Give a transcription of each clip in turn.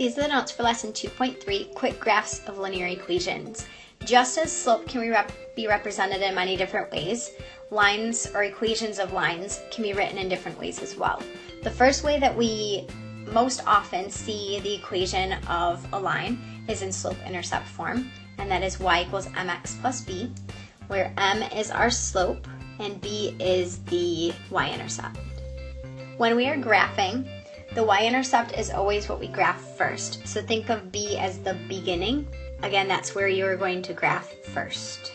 These are the notes for lesson 2.3, quick graphs of linear equations. Just as slope can be represented in many different ways, lines or equations of lines can be written in different ways as well. The first way that we most often see the equation of a line is in slope-intercept form, and that is y equals mx plus b, where m is our slope and b is the y-intercept. When we are graphing, the y-intercept is always what we graph first. So think of b as the beginning. Again, that's where you are going to graph first.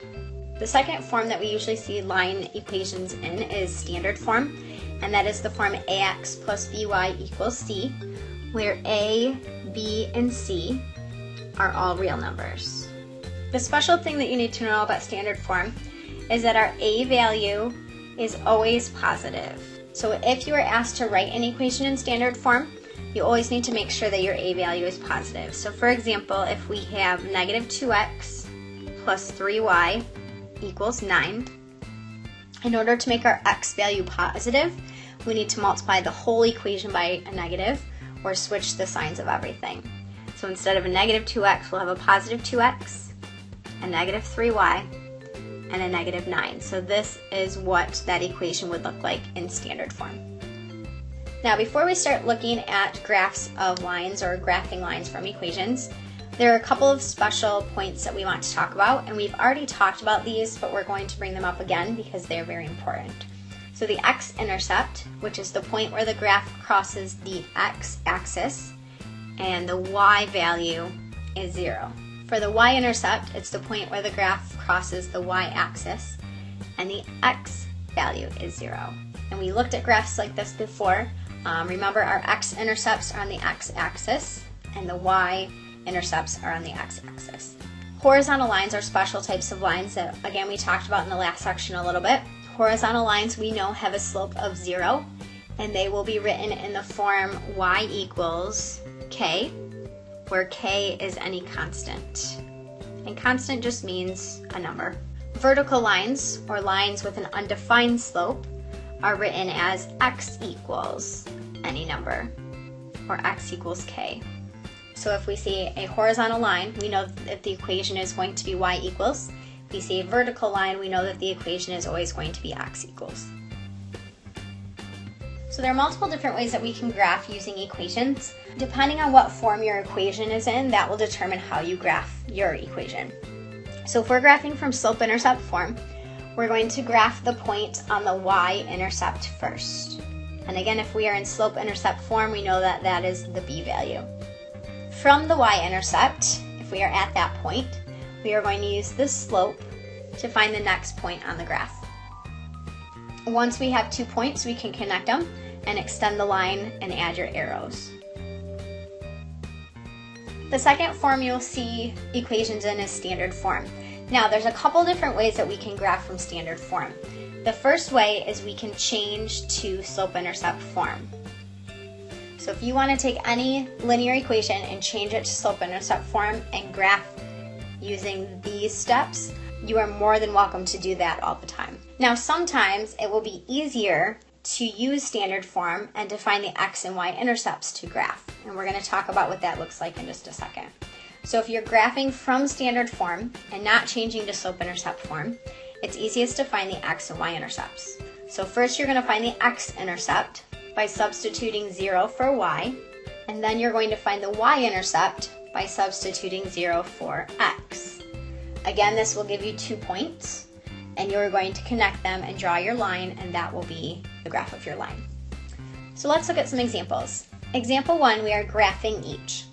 The second form that we usually see line equations in is standard form, and that is the form ax plus by equals c, where a, b, and c are all real numbers. The special thing that you need to know about standard form is that our a value is always positive. So if you are asked to write an equation in standard form, you always need to make sure that your a value is positive. So for example, if we have negative 2x plus 3y equals 9, in order to make our x value positive, we need to multiply the whole equation by a negative or switch the signs of everything. So instead of a negative 2x, we'll have a positive 2x, a negative 3y, and a negative 9. So this is what that equation would look like in standard form. Now before we start looking at graphs of lines or graphing lines from equations, there are a couple of special points that we want to talk about, and we've already talked about these, but we're going to bring them up again because they're very important. So the x-intercept, which is the point where the graph crosses the x-axis, and the y value is 0. For the y-intercept, it's the point where the graph crosses the y-axis, and the x value is 0. And we looked at graphs like this before. Remember, our x-intercepts are on the x-axis, and the y-intercepts are on the x-axis. Horizontal lines are special types of lines that, again, we talked about in the last section a little bit. Horizontal lines, we know, have a slope of 0, and they will be written in the form y equals k, where k is any constant. And constant just means a number. Vertical lines, or lines with an undefined slope, are written as x equals any number, or x equals k. So if we see a horizontal line, we know that the equation is going to be y equals. If we see a vertical line, we know that the equation is always going to be x equals. So there are multiple different ways that we can graph using equations. Depending on what form your equation is in, that will determine how you graph your equation. So if we're graphing from slope-intercept form, we're going to graph the point on the y-intercept first. And again, if we are in slope-intercept form, we know that that is the b value. From the y-intercept, if we are at that point, we are going to use the slope to find the next point on the graph. Once we have 2 points, we can connect them and extend the line and add your arrows. The second form you'll see equations in is standard form. Now there's a couple different ways that we can graph from standard form. The first way is we can change to slope-intercept form. So if you want to take any linear equation and change it to slope-intercept form and graph using these steps, you are more than welcome to do that all the time. Now sometimes it will be easier to use standard form and to find the x and y intercepts to graph. And we're going to talk about what that looks like in just a second. So if you're graphing from standard form and not changing to slope-intercept form, it's easiest to find the x and y intercepts. So first you're going to find the x-intercept by substituting 0 for y, and then you're going to find the y-intercept by substituting 0 for x. Again, this will give you 2 points, and you're going to connect them and draw your line, and that will be the graph of your line. So let's look at some examples. Example 1, we are graphing each.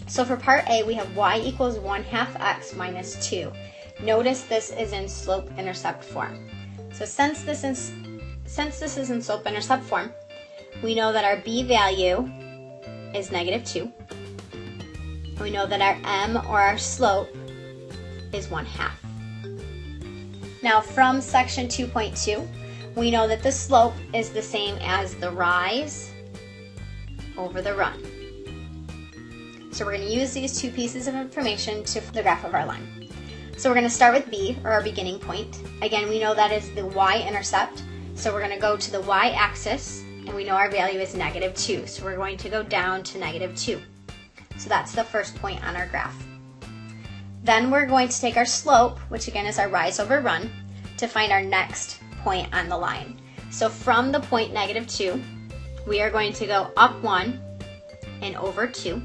So for part A, we have y equals 1/2 x minus 2. Notice this is in slope-intercept form. So since this is in slope-intercept form, we know that our b value is negative 2. We know that our m, or our slope, is 1/2. Now from section 2.2, we know that the slope is the same as the rise over the run. So we're going to use these two pieces of information to the graph of our line. So we're going to start with b, or our beginning point. Again, we know that is the y-intercept, so we're going to go to the y-axis, and we know our value is negative 2, so we're going to go down to negative 2. So that's the first point on our graph. Then we're going to take our slope, which again is our rise over run, to find our next point on the line. So from the point -2, we are going to go up 1 and over 2,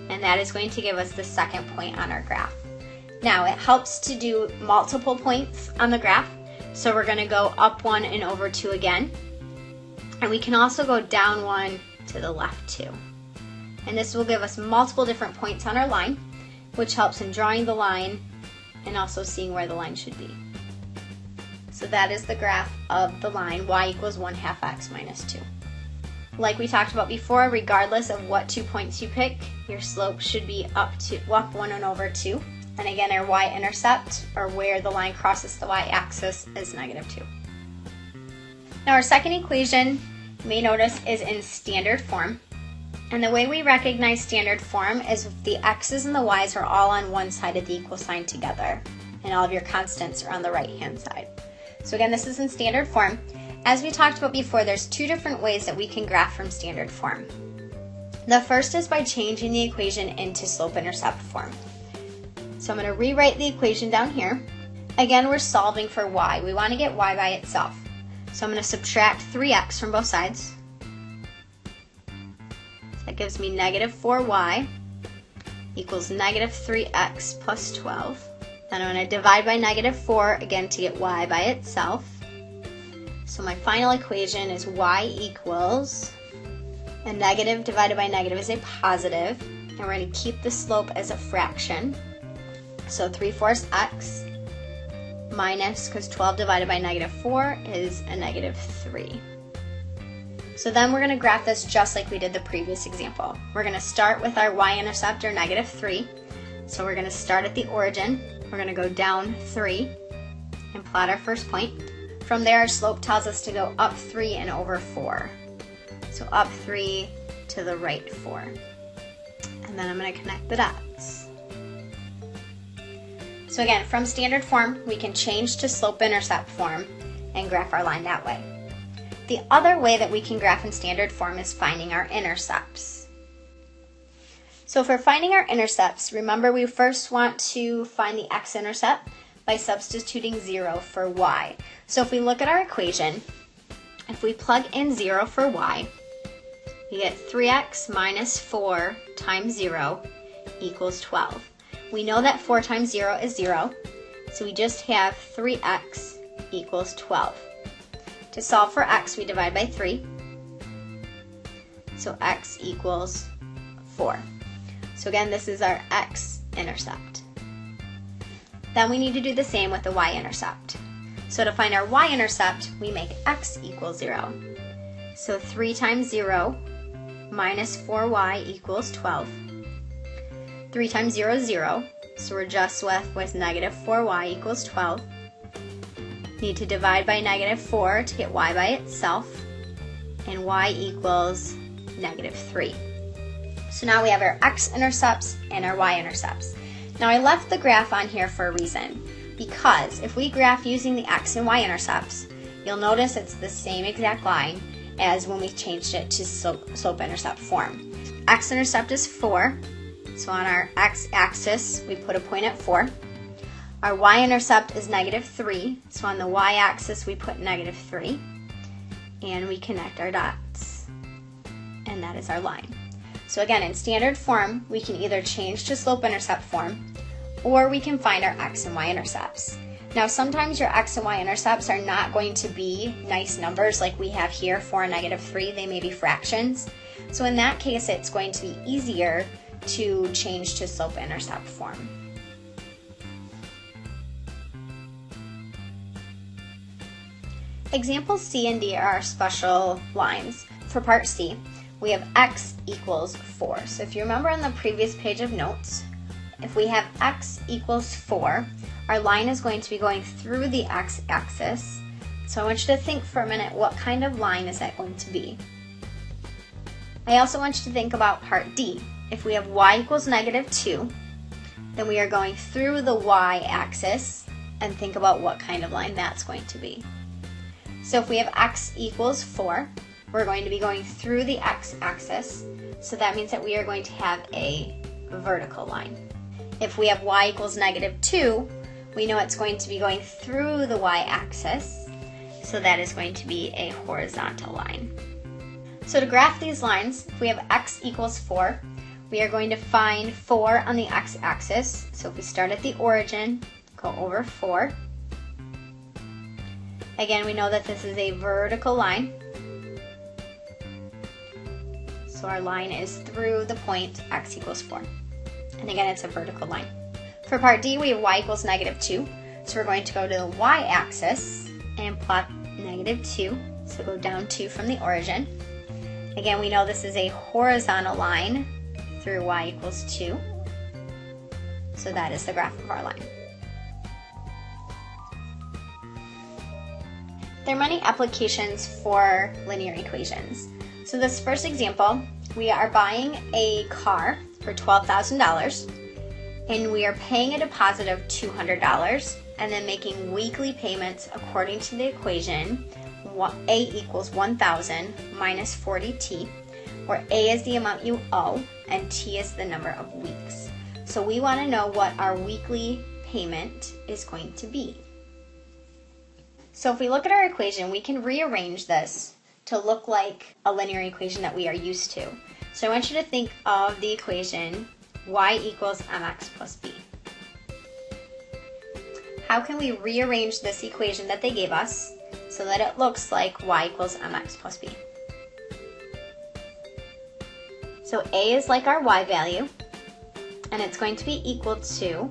and that is going to give us the second point on our graph. Now it helps to do multiple points on the graph, so we're going to go up 1 and over 2 again, and we can also go down 1 to the left 2. And this will give us multiple different points on our line, which helps in drawing the line and also seeing where the line should be. So that is the graph of the line y equals 1/2 x minus 2. Like we talked about before, regardless of what 2 points you pick, your slope should be up 1 and over 2. And again, our y-intercept, or where the line crosses the y-axis, is -2. Now our second equation, you may notice, is in standard form. And the way we recognize standard form is if the x's and the y's are all on one side of the equal sign together, and all of your constants are on the right-hand side. So again, this is in standard form. As we talked about before, there's two different ways that we can graph from standard form. The first is by changing the equation into slope-intercept form. So I'm going to rewrite the equation down here. Again, we're solving for y. We want to get y by itself. So I'm going to subtract 3x from both sides. That gives me -4y equals -3x plus 12. Then I'm going to divide by -4 again to get y by itself. So my final equation is y equals a negative divided by negative is a positive, and we're going to keep the slope as a fraction. So 3/4 x minus, because 12 divided by -4 is a -3. So then we're going to graph this just like we did the previous example. We're going to start with our y-intercept, or -3. So we're going to start at the origin. We're going to go down 3 and plot our first point. From there, our slope tells us to go up 3 and over 4. So up 3 to the right 4. And then I'm going to connect the dots. So again, from standard form, we can change to slope-intercept form and graph our line that way. The other way that we can graph in standard form is finding our intercepts. So for finding our intercepts, remember we first want to find the x-intercept by substituting 0 for y. So if we look at our equation, if we plug in 0 for y, we get 3x minus 4 times 0 equals 12. We know that 4 times 0 is 0, so we just have 3x equals 12. To solve for x, we divide by 3, so x equals 4. So again, this is our x-intercept. Then we need to do the same with the y-intercept. So to find our y-intercept, we make x equals 0. So 3 times 0 minus 4y equals 12. 3 times 0 is 0, so we're just left with -4y equals 12. Need to divide by -4 to get y by itself, and y equals -3. So now we have our x-intercepts and our y-intercepts. Now I left the graph on here for a reason, because if we graph using the x and y-intercepts, you'll notice it's the same exact line as when we changed it to slope-intercept form. X-intercept is 4, so on our x-axis we put a point at 4. Our y-intercept is -3, so on the y-axis we put -3, and we connect our dots, and that is our line. So again, in standard form, we can either change to slope-intercept form, or we can find our x and y-intercepts. Now sometimes your x and y-intercepts are not going to be nice numbers like we have here, 4 and -3, they may be fractions. So in that case, it's going to be easier to change to slope-intercept form. Examples C and D are our special lines. For part C, we have x equals 4. So if you remember on the previous page of notes, if we have x equals 4, our line is going to be going through the x-axis. So I want you to think for a minute, what kind of line is that going to be? I also want you to think about part D. If we have y equals -2, then we are going through the y-axis, and think about what kind of line that's going to be. So if we have x equals 4, we're going to be going through the x-axis. So that means that we are going to have a vertical line. If we have y equals -2, we know it's going to be going through the y-axis, so that is going to be a horizontal line. So to graph these lines, if we have x equals 4, we are going to find 4 on the x-axis. So if we start at the origin, go over 4. Again, we know that this is a vertical line. So our line is through the point x equals 4. And again, it's a vertical line. For part D, we have y equals -2. So we're going to go to the y-axis and plot -2. So go down 2 from the origin. Again, we know this is a horizontal line through y equals 2. So that is the graph of our line. There are many applications for linear equations. So this first example, we are buying a car for $12,000 and we are paying a deposit of $200 and then making weekly payments according to the equation A equals 1,000 minus 40t, where A is the amount you owe and t is the number of weeks. So we want to know what our weekly payment is going to be. So if we look at our equation, we can rearrange this to look like a linear equation that we are used to. So I want you to think of the equation y equals mx plus b. How can we rearrange this equation that they gave us so that it looks like y equals mx plus b? So A is like our y value, and it's going to be equal to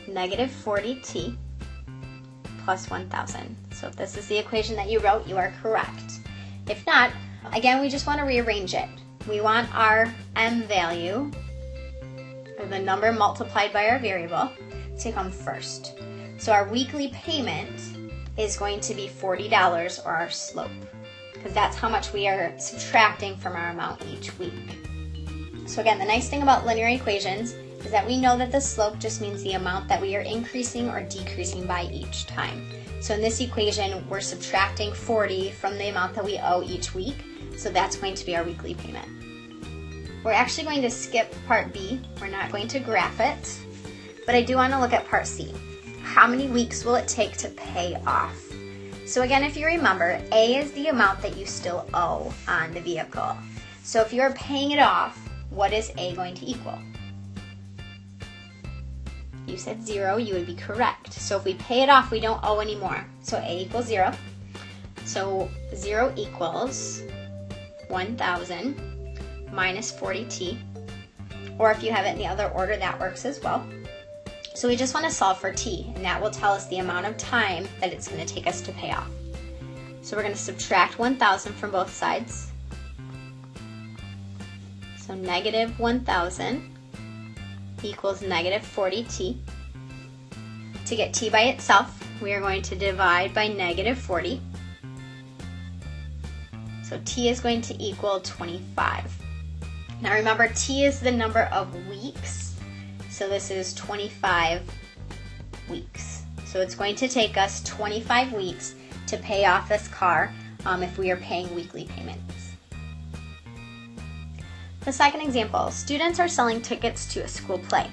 -40t plus 1,000. So if this is the equation that you wrote, you are correct. If not, again, we just want to rearrange it. We want our m value, or the number multiplied by our variable, to come first. So our weekly payment is going to be $40, or our slope, because that's how much we are subtracting from our amount each week. So again, the nice thing about linear equations is that we know that the slope just means the amount that we are increasing or decreasing by each time. So in this equation, we're subtracting 40 from the amount that we owe each week, so that's going to be our weekly payment. We're actually going to skip part B. We're not going to graph it, but I do want to look at part C. How many weeks will it take to pay off? So again, if you remember, A is the amount that you still owe on the vehicle. So if you're paying it off, what is A going to equal? You said 0, you would be correct. So if we pay it off, we don't owe anymore. So A equals 0. So 0 equals 1,000 minus 40t. Or if you have it in the other order, that works as well. So we just want to solve for t, and that will tell us the amount of time that it's going to take us to pay off. So we're going to subtract 1,000 from both sides. So -1,000 equals -40t. To get t by itself, we are going to divide by -40. So t is going to equal 25. Now remember, t is the number of weeks, so this is 25 weeks. So it's going to take us 25 weeks to pay off this car if we are paying weekly payments. The second example, students are selling tickets to a school play.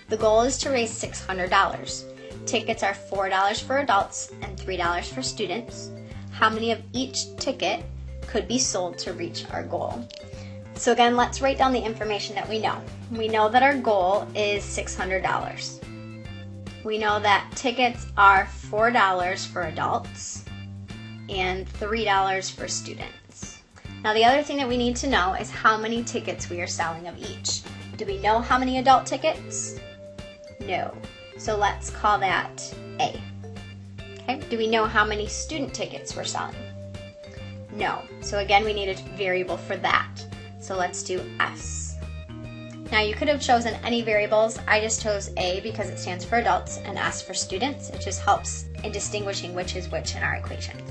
The goal is to raise $600. Tickets are $4 for adults and $3 for students. How many of each ticket could be sold to reach our goal? So again, let's write down the information that we know. We know that our goal is $600. We know that tickets are $4 for adults and $3 for students. Now the other thing that we need to know is how many tickets we are selling of each. Do we know how many adult tickets? No. So let's call that A. Okay. Do we know how many student tickets we're selling? No. So again, we need a variable for that. So let's do S. Now you could have chosen any variables. I just chose A because it stands for adults and S for students. It just helps in distinguishing which is which in our equations.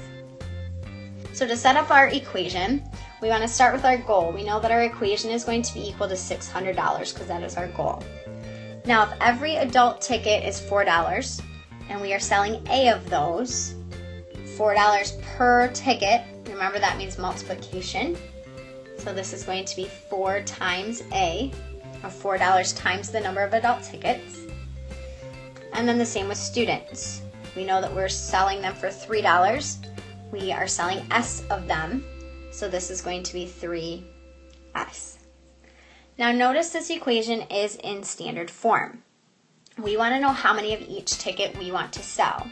So to set up our equation, we want to start with our goal. We know that our equation is going to be equal to $600 because that is our goal. Now if every adult ticket is $4 and we are selling A of those, $4 per ticket, remember that means multiplication, So this is going to be 4 times A, or $4 times the number of adult tickets. And then the same with students. We know that we're selling them for $3. We are selling S of them, so this is going to be 3S. Now notice this equation is in standard form. We want to know how many of each ticket we want to sell.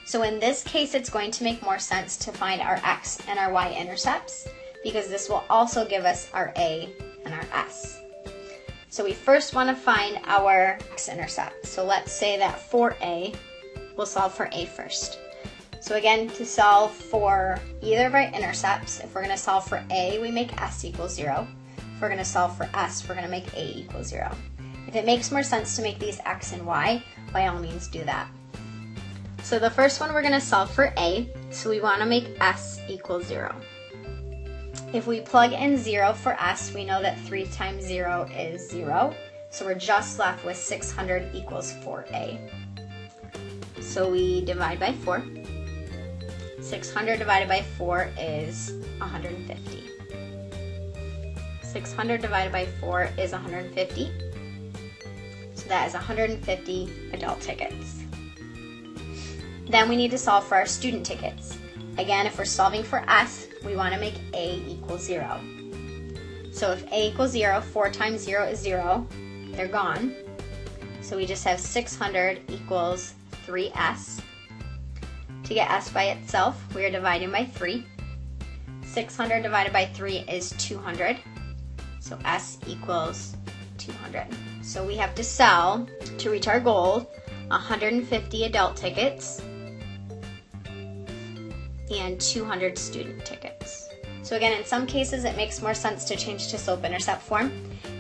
So in this case, it's going to make more sense to find our X and our Y intercepts, because this will also give us our A and our S. So we first want to find our X-intercept. So let's say that for A, we'll solve for A first. So again, to solve for either of our intercepts, if we're going to solve for A, we make S equal 0. If we're going to solve for S, we're going to make A equal 0. If it makes more sense to make these X and Y, by all means do that. So the first one we're going to solve for A, so we want to make S equal 0. If we plug in 0 for S, we know that 3 times 0 is 0. So we're just left with 600 equals 4A. So we divide by 4. 600 divided by 4 is 150. 600 divided by 4 is 150. So that is 150 adult tickets. Then we need to solve for our student tickets. Again, if we're solving for S, we want to make A equal 0. So if A equals 0, 4 times 0 is 0. They're gone. So we just have 600 equals 3S. To get S by itself, we are dividing by 3. 600 divided by 3 is 200. So S equals 200. So we have to sell, to reach our goal, 150 adult tickets and 200 student tickets. So again, in some cases it makes more sense to change to slope-intercept form.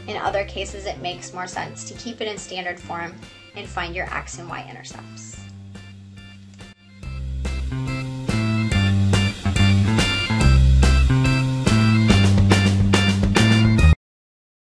In other cases it makes more sense to keep it in standard form and find your X and Y intercepts.